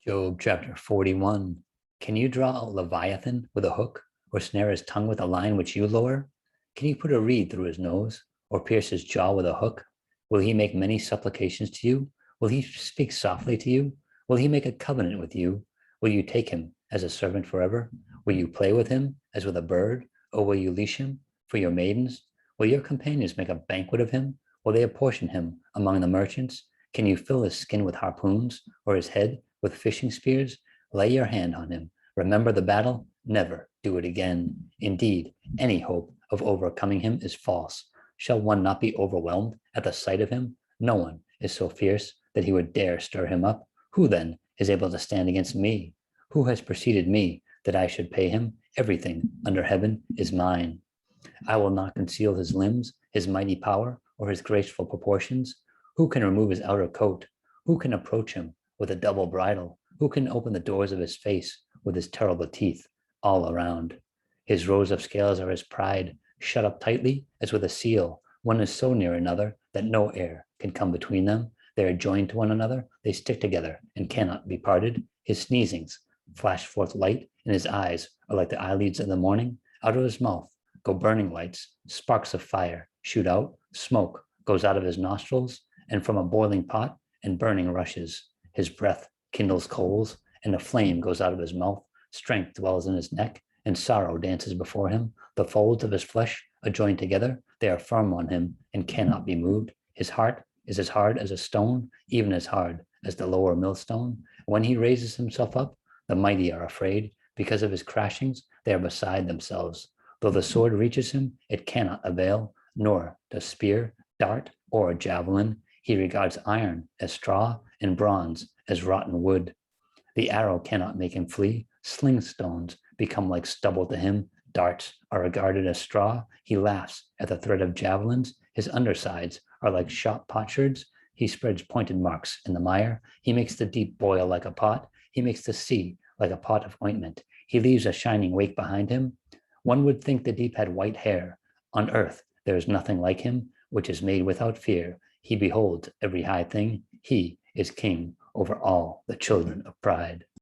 Job chapter 41. Can you draw a Leviathan with a hook, or snare his tongue with a line which you lower? Can you put a reed through his nose, or pierce his jaw with a hook? Will he make many supplications to you? Will he speak softly to you? Will he make a covenant with you? Will you take him as a servant forever? Will you play with him as with a bird, or will you leash him for your maidens? Will your companions make a banquet of him? Will they apportion him among the merchants? Can you fill his skin with harpoons, or his head with fishing spears? Lay your hand on him. Remember the battle. Never do it again. Indeed, any hope of overcoming him is false. Shall one not be overwhelmed at the sight of him? No one is so fierce that he would dare stir him up. Who then is able to stand against me? Who has preceded me that I should pay him? Everything under heaven is mine. I will not conceal his limbs, his mighty power, or his graceful proportions. Who can remove his outer coat? Who can approach him with a double bridle? Who can open the doors of his face with his terrible teeth all around? His rows of scales are his pride, shut up tightly as with a seal. One is so near another that no air can come between them. They are joined to one another. They stick together and cannot be parted. His sneezings flash forth light, and his eyes are like the eyelids of the morning. Out of his mouth go burning lights. Sparks of fire shoot out. Smoke goes out of his nostrils, and from a boiling pot and burning rushes. His breath kindles coals, and a flame goes out of his mouth. Strength dwells in his neck, and sorrow dances before him. The folds of his flesh are joined together. They are firm on him and cannot be moved. His heart is as hard as a stone, even as hard as the lower millstone. When he raises himself up, the mighty are afraid. Because of his crashings, they are beside themselves. Though the sword reaches him, it cannot avail, nor does spear, dart, or javelin. He regards iron as straw and bronze as rotten wood. The arrow cannot make him flee. Sling stones become like stubble to him. Darts are regarded as straw. He laughs at the threat of javelins. His undersides are like shot potsherds. He spreads pointed marks in the mire. He makes the deep boil like a pot. He makes the sea like a pot of ointment. He leaves a shining wake behind him. One would think the deep had white hair. On earth there is nothing like him, which is made without fear. He beholds every high thing. He is king over all the children of pride.